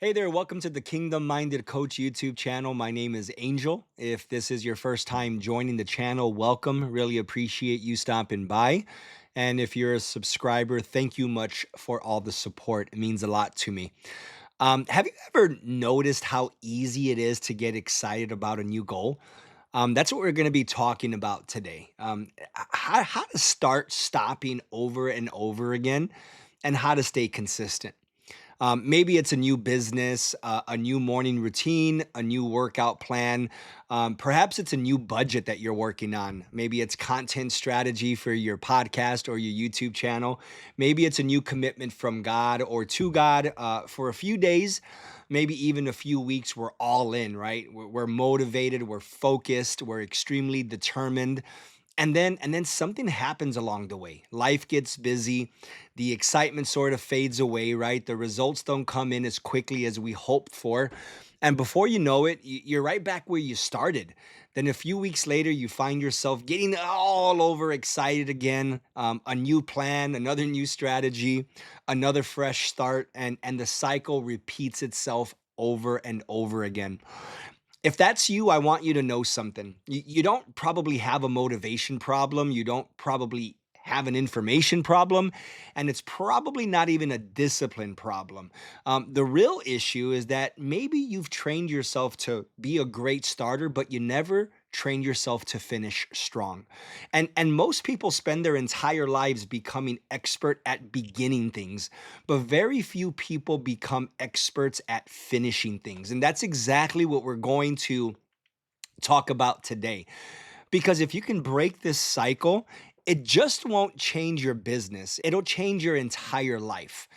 Hey there, welcome to the Kingdom Minded Coach YouTube channel. My name is Angel. If this is your first time joining the channel, welcome. Really appreciate you stopping by. And if you're a subscriber, thank you much for all the support. It means a lot to me. Have you ever noticed how easy it is to get excited about a new goal? That's what we're going to be talking about today. How to start stopping over and over again and how to stay consistent. Maybe it's a new business, a new morning routine, a new workout plan. Perhaps it's a new budget that you're working on. Maybe it's content strategy for your podcast or your YouTube channel. Maybe it's a new commitment from God or to God for a few days, maybe even a few weeks. We're all in, right? We're motivated, we're focused, we're extremely determined. And then something happens along the way. Life gets busy. The excitement sort of fades away, right? The results don't come in as quickly as we hoped for. And before you know it, you're right back where you started. Then a few weeks later, you find yourself getting all over excited again. A new plan, another new strategy, another fresh start, and the cycle repeats itself over and over again. If that's you, I want you to know something. You don't probably have a motivation problem. You don't probably have an information problem. And it's probably not even a discipline problem. The real issue is that maybe you've trained yourself to be a great starter, but you never trained yourself to finish strong. And most people spend their entire lives becoming expert at beginning things, but very few people become experts at finishing things. And that's exactly what we're going to talk about today. Because if you can break this cycle, it just won't change your business, it'll change your entire life.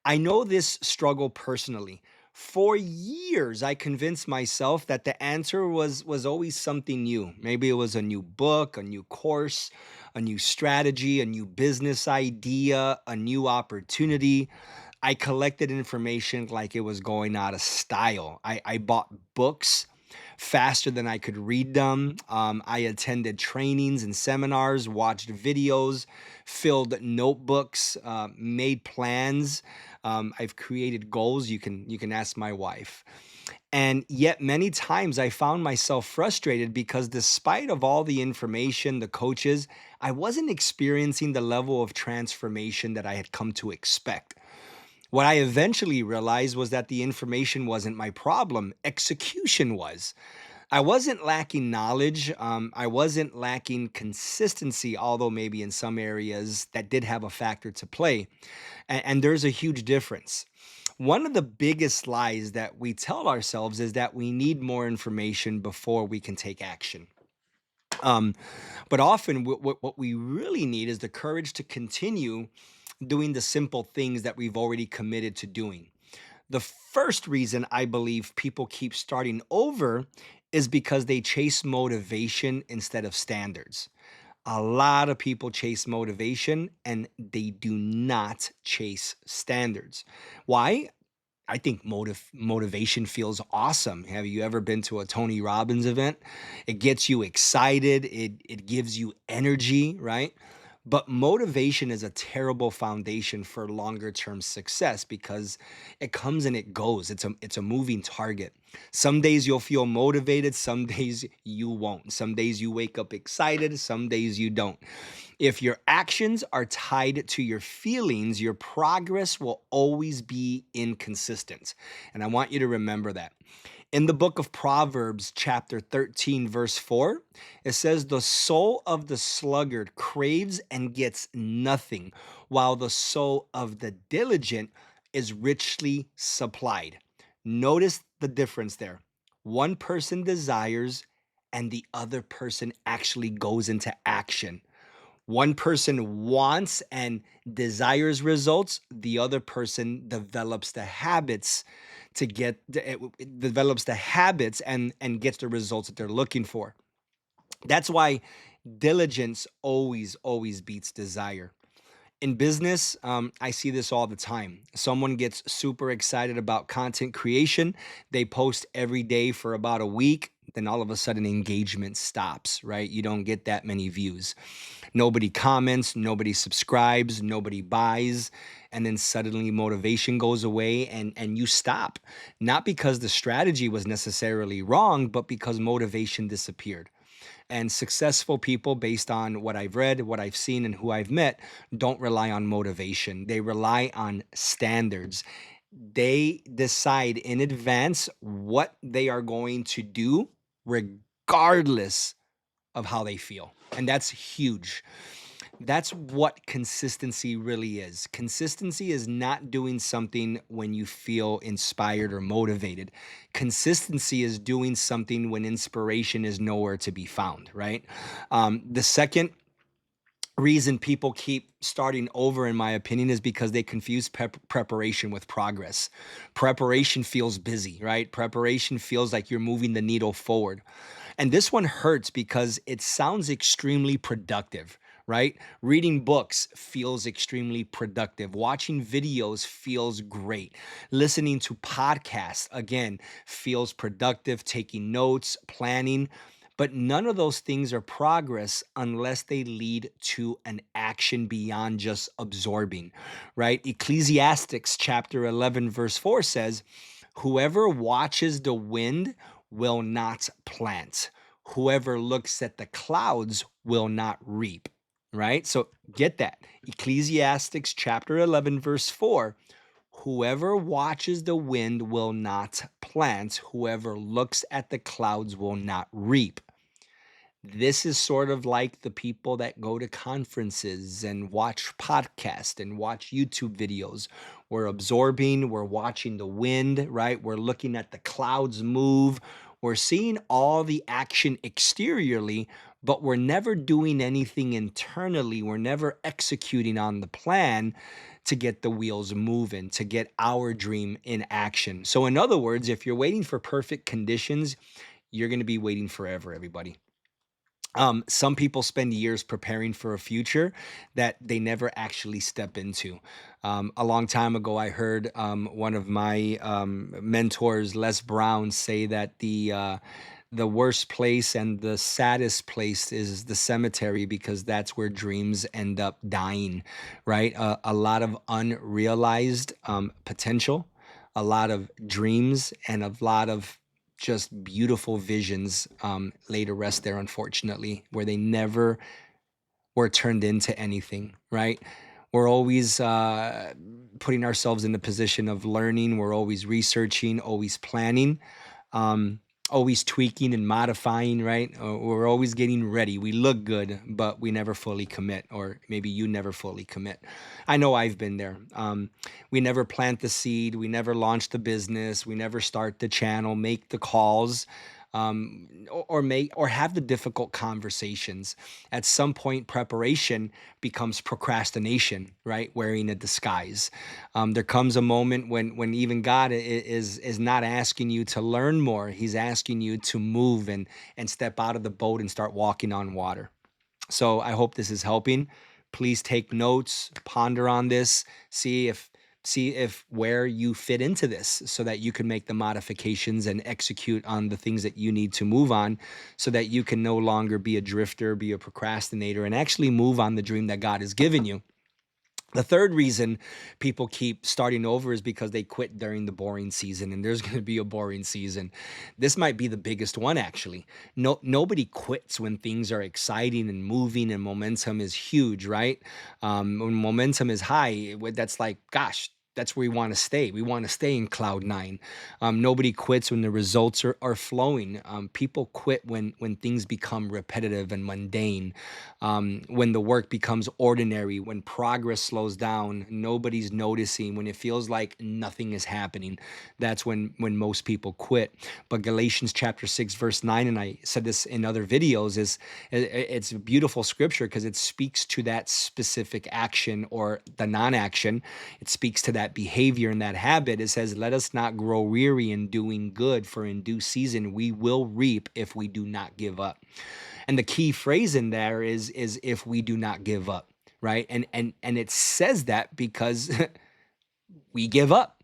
I know this struggle personally. For years, I convinced myself that the answer was always something new. Maybe it was a new book, a new course, a new strategy, a new business idea, a new opportunity. I collected information like it was going out of style. I bought books faster than I could read them. I attended trainings and seminars, watched videos, filled notebooks, made plans. I've created goals. You can ask my wife. And yet many times I found myself frustrated because despite of all the information, the coaches, I wasn't experiencing the level of transformation that I had come to expect. What I eventually realized was that the information wasn't my problem, execution was. I wasn't lacking knowledge. I wasn't lacking consistency, although maybe in some areas that did have a factor to play. And there's a huge difference. One of the biggest lies that we tell ourselves is that we need more information before we can take action. Um, but often, what we really need is the courage to continue doing the simple things that we've already committed to doing. The first reason I believe people keep starting over is because they chase motivation instead of standards. A lot of people chase motivation and they do not chase standards. Why? I think motivation feels awesome. Have you ever been to a Tony Robbins event? It gets you excited, it gives you energy, right? But motivation is a terrible foundation for longer term success because it comes and it goes. It's a moving target. Some days you'll feel motivated, some days you won't. Some days you wake up excited, some days you don't. If your actions are tied to your feelings, your progress will always be inconsistent. And I want you to remember that. In the book of Proverbs, chapter 13, verse 4, it says, "The soul of the sluggard craves and gets nothing, while the soul of the diligent is richly supplied." Notice the difference there. One person desires, and the other person actually goes into action. One person wants and desires results, the other person develops the habits to get it develops the habits and gets the results that they're looking for. That's why diligence always beats desire. In business, I see this all the time. Someone gets super excited about content creation. They post every day for about a week. Then all of a sudden, engagement stops, right? You don't get that many views. Nobody comments, nobody subscribes, nobody buys, and then suddenly motivation goes away and you stop. Not because the strategy was necessarily wrong, but because motivation disappeared. And successful people, based on what I've read, what I've seen, and who I've met, don't rely on motivation. They rely on standards. They decide in advance what they are going to do, regardless of how they feel. And that's huge. That's what consistency really is. Consistency is not doing something when you feel inspired or motivated. Consistency is doing something when inspiration is nowhere to be found, right? The second reason people keep starting over, in my opinion, is because they confuse preparation with progress. Preparation feels busy, right? Preparation feels like you're moving the needle forward. And this one hurts because it sounds extremely productive, right? Reading books feels extremely productive. Watching videos feels great. Listening to podcasts, again, feels productive. Taking notes, planning. But none of those things are progress unless they lead to an action beyond just absorbing, right? Ecclesiastes chapter 11, verse 4 says, "Whoever watches the wind will not plant. Whoever looks at the clouds will not reap." Right? So get that. Ecclesiastes chapter 11, verse 4. Whoever watches the wind will not plant. Whoever looks at the clouds will not reap. This is sort of like the people that go to conferences and watch podcasts and watch YouTube videos. We're absorbing, we're watching the wind, right? We're looking at the clouds move. We're seeing all the action exteriorly, but we're never doing anything internally. We're never executing on the plan to get the wheels moving, to get our dream in action. So, in other words, if you're waiting for perfect conditions, you're going to be waiting forever, everybody. Some people spend years preparing for a future that they never actually step into. A long time ago, I heard one of my mentors, Les Brown, say that the worst place and the saddest place is the cemetery, because that's where dreams end up dying. Right? A lot of unrealized potential, a lot of dreams, and a lot of just beautiful visions lay to rest there, unfortunately, where they never were turned into anything, right? We're always putting ourselves in the position of learning. We're always researching, always planning, um, always tweaking and modifying, right? We're always getting ready. We look good, but we never fully commit, or maybe you never fully commit. I know I've been there. We never plant the seed. We never launch the business. We never start the channel, make the calls, or make or have the difficult conversations. At some point, preparation becomes procrastination, right? Wearing a disguise. There comes a moment when even God is not asking you to learn more. He's asking you to move and step out of the boat and start walking on water. So I hope this is helping. Please take notes, ponder on this, see if where you fit into this, so that you can make the modifications and execute on the things that you need to move on, so that you can no longer be a drifter, be a procrastinator, and actually move on the dream that God has given you. The third reason people keep starting over is because they quit during the boring season, and there's going to be a boring season. This might be the biggest one, actually. Nobody quits when things are exciting and moving and momentum is huge, right? When momentum is high, that's like, gosh, that's where we want to stay. We want to stay in cloud nine. Nobody quits when the results are flowing. People quit when things become repetitive and mundane, when the work becomes ordinary, when progress slows down, nobody's noticing, when it feels like nothing is happening. That's when most people quit. But Galatians chapter 6, verse 9, and I said this in other videos, it's a beautiful scripture because it speaks to that specific action or the non-action. It speaks to that behavior and that habit. It says, "Let us not grow weary in doing good, for in due season we will reap if we do not give up." And the key phrase in there is "if we do not give up," right? And it says that because we give up.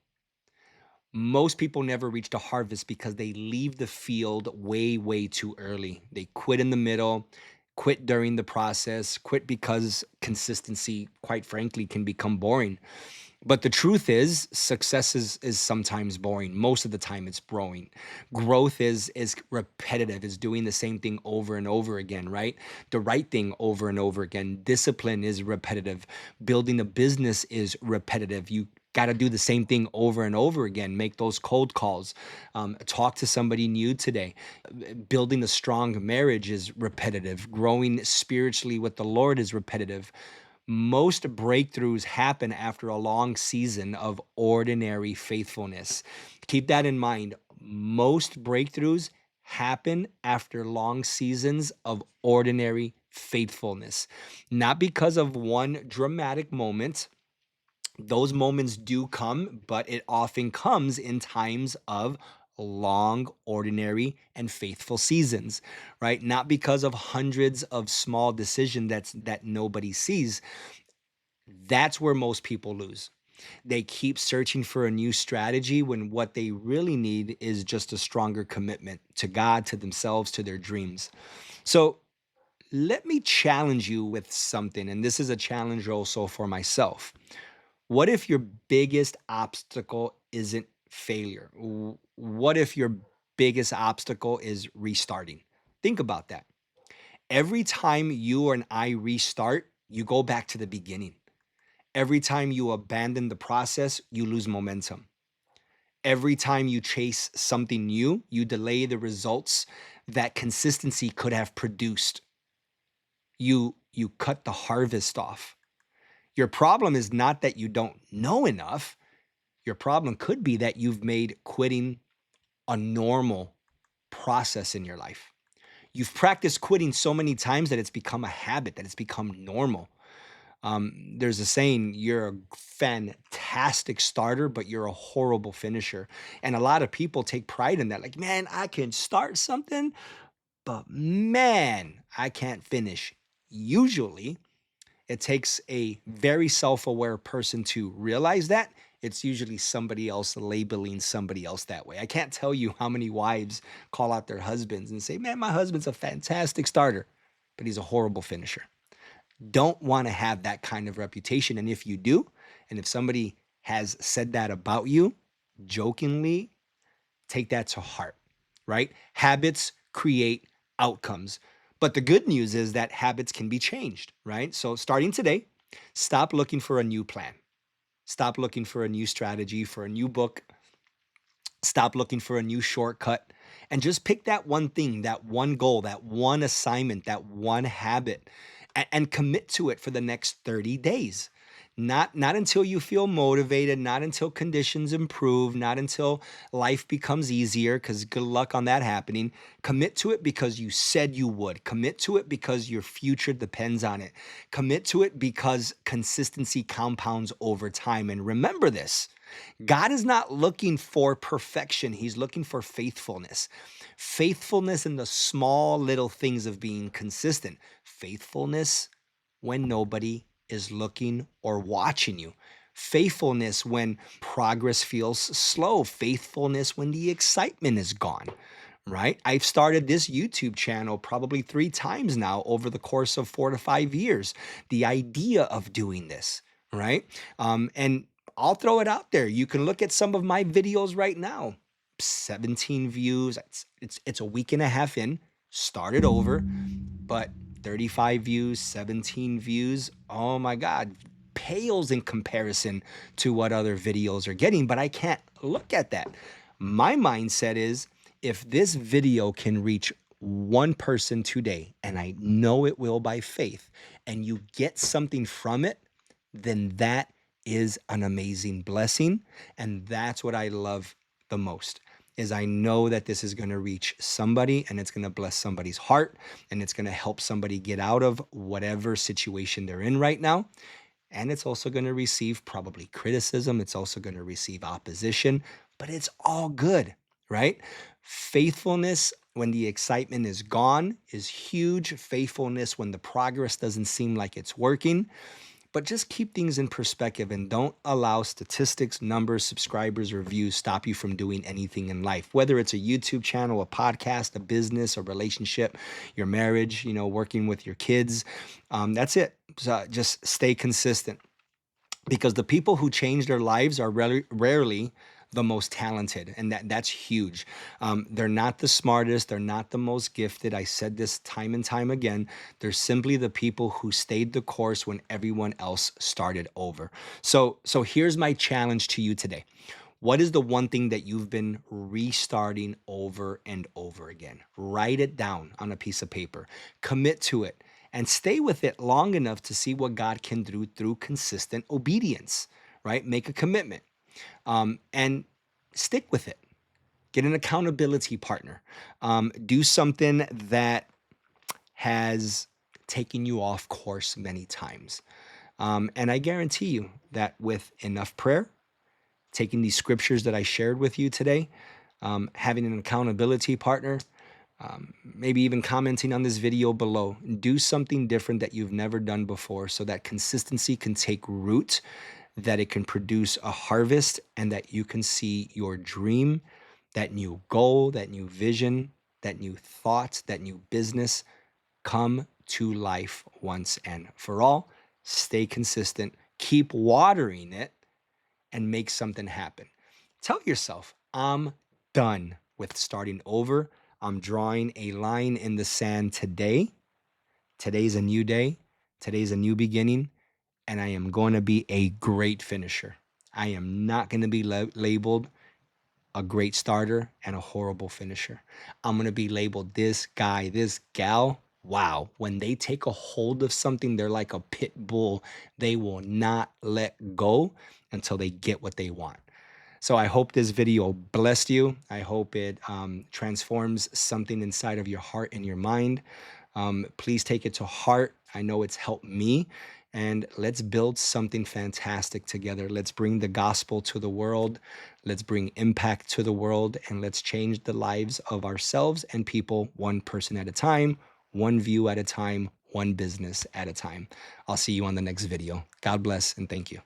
Most people never reach the harvest because they leave the field way too early. They quit in the middle, quit during the process, quit because consistency, quite frankly, can become boring. But the truth is, success is sometimes boring. Most of the time it's boring. Growth is repetitive, is doing the same thing over and over again, right? The right thing over and over again. Discipline is repetitive. Building a business is repetitive. You got to do the same thing over and over again. Make those cold calls. Talk to somebody new today. Building a strong marriage is repetitive. Growing spiritually with the Lord is repetitive. Most breakthroughs happen after a long season of ordinary faithfulness. Keep that in mind. Most breakthroughs happen after long seasons of ordinary faithfulness, not because of one dramatic moment. Those moments do come, but it often comes in times of long, ordinary, and faithful seasons, right? Not because of hundreds of small decisions that nobody sees. That's where most people lose. They keep searching for a new strategy when what they really need is just a stronger commitment to God, to themselves, to their dreams. So let me challenge you with something, and this is a challenge also for myself. What if your biggest obstacle isn't failure? What if your biggest obstacle is restarting? Think about that. Every time you and I restart, you go back to the beginning. Every time you abandon the process, you lose momentum. Every time you chase something new, you delay the results that consistency could have produced. You cut the harvest off. Your problem is not that you don't know enough. Your problem could be that you've made quitting a normal process in your life. You've practiced quitting so many times that it's become a habit, that it's become normal. There's a saying, you're a fantastic starter, but you're a horrible finisher. And a lot of people take pride in that. Like, man, I can start something, but man, I can't finish. Usually, it takes a very self aware person to realize that. It's usually somebody else labeling somebody else that way. I can't tell you how many wives call out their husbands and say, man, my husband's a fantastic starter, but he's a horrible finisher. Don't want to have that kind of reputation. And if you do, and if somebody has said that about you, jokingly, take that to heart, right? Habits create outcomes. But the good news is that habits can be changed, right? So starting today, stop looking for a new plan. Stop looking for a new strategy, for a new book. Stop looking for a new shortcut and just pick that one thing, that one goal, that one assignment, that one habit, and commit to it for the next 30 days. Not until you feel motivated, not until conditions improve, not until life becomes easier, because good luck on that happening. Commit to it because you said you would. Commit to it because your future depends on it. Commit to it because consistency compounds over time. And remember this. God is not looking for perfection. He's looking for faithfulness. Faithfulness in the small little things of being consistent. Faithfulness when nobody is looking or watching you. Faithfulness when progress feels slow. Faithfulness when the excitement is gone, right? I've started this YouTube channel probably 3 times now over the course of 4 to 5 years. The idea of doing this, right? And I'll throw it out there. You can look at some of my videos right now. 17 views. It's a week and a half in. Started over, but 35 views, 17 views. Oh my God, pales in comparison to what other videos are getting, but I can't look at that. My mindset is if this video can reach one person today, and I know it will by faith, and you get something from it, then that is an amazing blessing. And that's what I love the most is I know that this is going to reach somebody and it's going to bless somebody's heart and it's going to help somebody get out of whatever situation they're in right now. And it's also going to receive probably criticism. It's also going to receive opposition, but it's all good, right? Faithfulness when the excitement is gone is huge. Faithfulness when the progress doesn't seem like it's working. But just keep things in perspective and don't allow statistics, numbers, subscribers, or views stop you from doing anything in life. Whether it's a YouTube channel, a podcast, a business, a relationship, your marriage, working with your kids, that's it. So just stay consistent, because the people who change their lives are rarely the most talented, and that's huge. They're not the smartest, they're not the most gifted. I said this time and time again. They're simply the people who stayed the course when everyone else started over. So here's my challenge to you today. What is the one thing that you've been restarting over and over again? Write it down on a piece of paper, commit to it, and stay with it long enough to see what God can do through consistent obedience, right? Make a commitment, and stick with it. Get an accountability partner. Do something that has taken you off course many times. And I guarantee you that with enough prayer, taking these scriptures that I shared with you today, having an accountability partner, maybe even commenting on this video below, do something different that you've never done before so that consistency can take root, that it can produce a harvest, and that you can see your dream, that new goal, that new vision, that new thought, that new business come to life once and for all. Stay consistent, keep watering it, and make something happen. Tell yourself, I'm done with starting over. I'm drawing a line in the sand today. Today's a new day. Today's a new beginning. And I am going to be a great finisher. I am not going to be labeled a great starter and a horrible finisher. I'm going to be labeled this guy, this gal. Wow. When they take a hold of something, they're like a pit bull. They will not let go until they get what they want. So I hope this video blessed you. I hope it transforms something inside of your heart and your mind. Please take it to heart. I know it's helped me. And let's build something fantastic together. Let's bring the gospel to the world. Let's bring impact to the world. And let's change the lives of ourselves and people one person at a time, one view at a time, one business at a time. I'll see you on the next video. God bless and thank you.